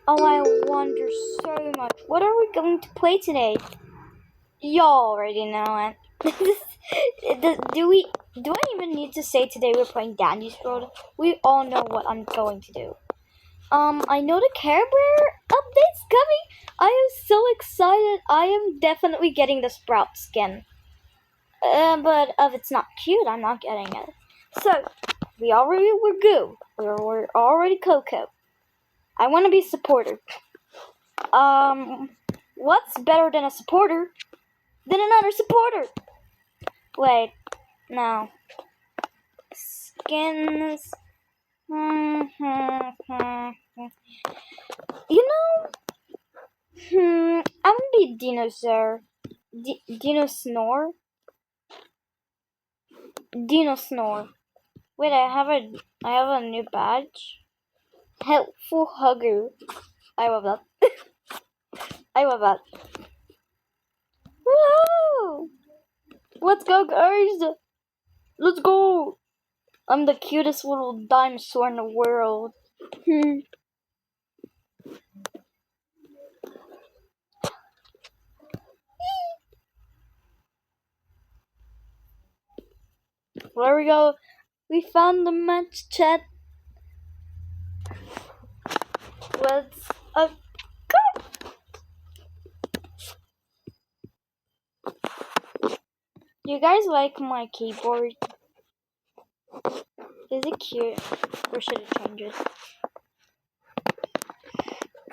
Oh, I wonder so much. What are we going to play today? Y'all already know it. Do I even need to say today we're playing Dandy's World? We all know what I'm going to do. I know the Care Bear update's coming. I am so excited. I am definitely getting the Sprout skin. But if it's not cute, I'm not getting it. So, we're good. We're already Coco. I want to be a supporter. What's better than a supporter than another supporter? Wait, no. Skins. You know, I'm gonna be Dinosaur. Dino Snore? Dino Snore. Wait, I have a new badge. Helpful Hugger. I love that. I love that. Woo! Let's go, guys! Let's go! I'm the cutest little dinosaur in the world. There we go. We found the match chat. Let's go. You guys like my keyboard? Is it cute? Or should I change it?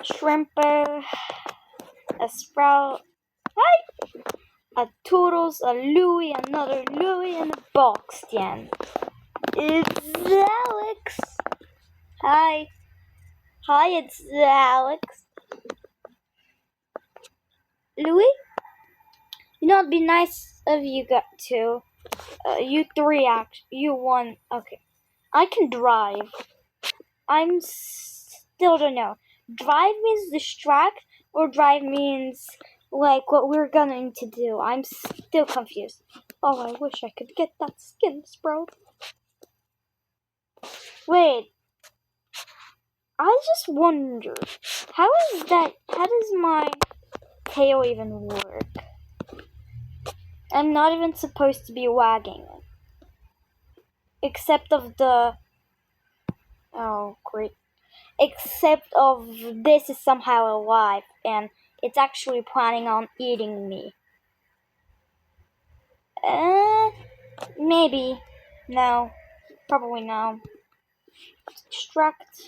Shrimper, a Sprout, hi! A Toodles, a Louie, another Louie, and a Boxten. It's Alex. Hi. Hi, it's Alex. Louie? You know, it'd be nice if you got two. You three, you one. Okay. I can drive. I'm still don't know. Drive means distract, or drive means like what we're going to do. I'm still confused. Oh, I wish I could get that skin, Sprout. Wait. I just wonder, how does my tail even work? I'm not even supposed to be wagging it. Except of the... Oh, great. Except of this is somehow alive, and it's actually planning on eating me. Maybe. No. Probably no. Distract.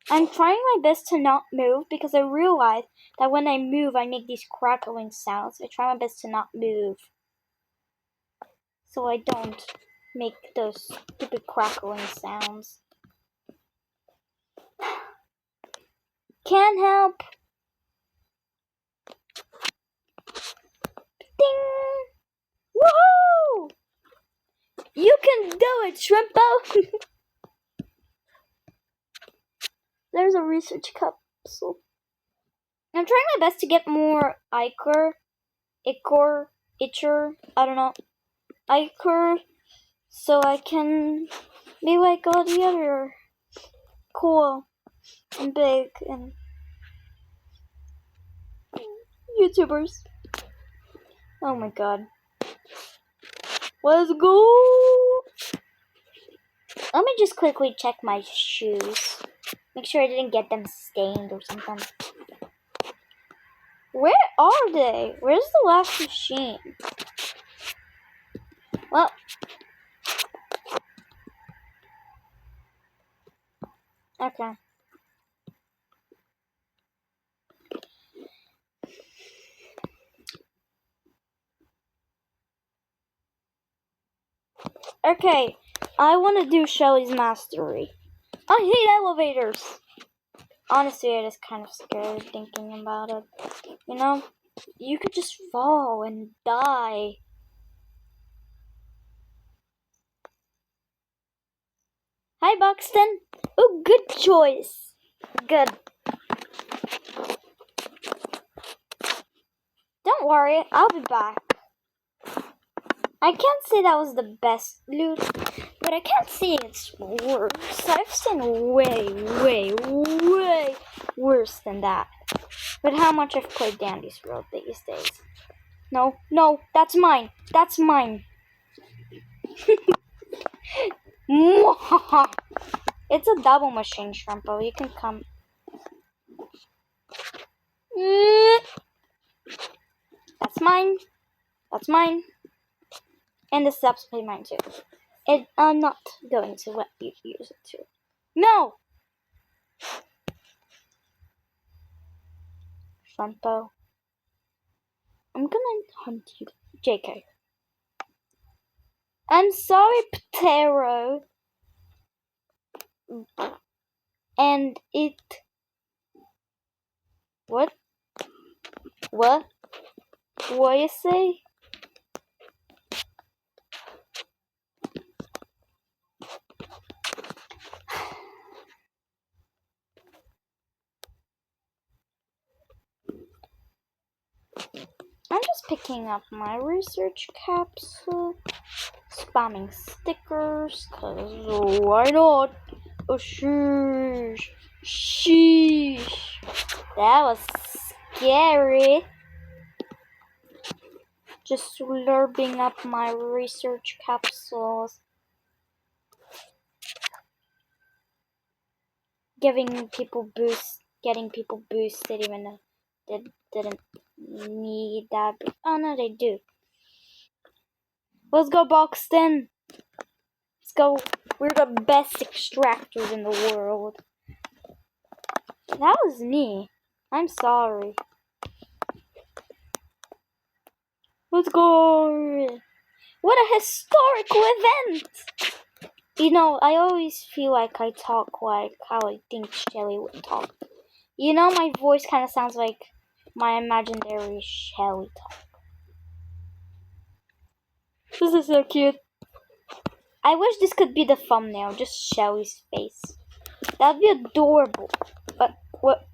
I'm trying my best to not move because I realize that when I move I make these crackling sounds. I try my best to not move, so I don't make those stupid crackling sounds. Can't help. Ding! Woohoo! You can do it, Shrimpo! There's a research capsule. I'm trying my best to get more Itcher, I don't know, Ichor, so I can be like all the other cool and big and YouTubers. Oh my god. Let's go! Let me just quickly check my shoes. Make sure I didn't get them stained or something. Where are they? Where's the last machine? Well, okay. Okay, I want to do Shelly's mastery. I hate elevators. Honestly, it is kind of scary thinking about it. You know, you could just fall and die. Hi, Buxton. Oh, good choice. Good. Don't worry, I'll be back. I can't say that was the best loot, but I can't say it's worse. I've seen way worse than that. But how much I've played Dandy's World these days. No, no, that's mine. That's mine. It's a double machine, Shrimpo. You can come. That's mine. That's mine. And this is absolutely mine too. And I'm not going to let you use it too. No! Shrimpo. I'm gonna hunt you. JK. I'm sorry, Ptero. And it... What? What? What you say? I'm just picking up my research capsule, spamming stickers, cause why not? Oh sheesh, sheesh, that was scary. Just slurping up my research capsules, getting people boosted even though they didn't need that. Oh no, they do. Let's go, Boxton. Let's go. We're the best extractors in the world. That was me. I'm sorry. Let's go. What a historical event! You know, I always feel like I talk like how I think Shelly would talk. You know, my voice kind of sounds like my imaginary Shelly talk. This is so cute. I wish this could be the thumbnail, just Shelly's face. That'd be adorable. What?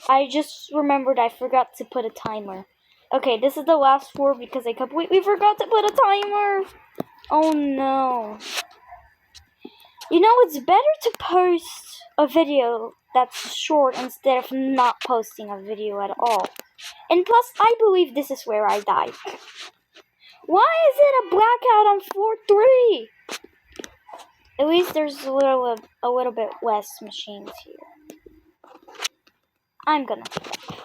I just remembered I forgot to put a timer. Okay, this is the last four because I completely forgot to put a timer. Oh no. You know, it's better to post a video that's short instead of not posting a video at all. And plus, I believe this is where I died. Why is it a blackout on floor 3? At least there's a little bit less machines here. I'm gonna.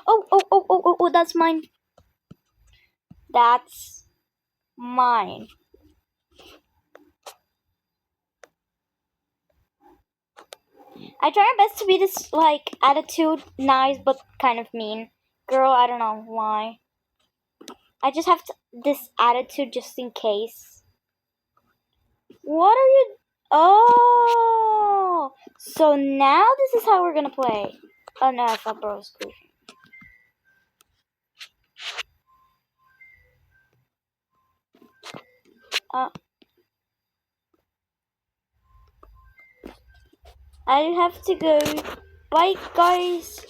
Oh, that's mine. That's mine. I try my best to be this, like, attitude, nice, but kind of mean. Girl, I don't know why. I just have this attitude just in case. What are you... Oh! So now this is how we're gonna play. Oh no, I thought bro was goofy. I have to go. Bye, guys.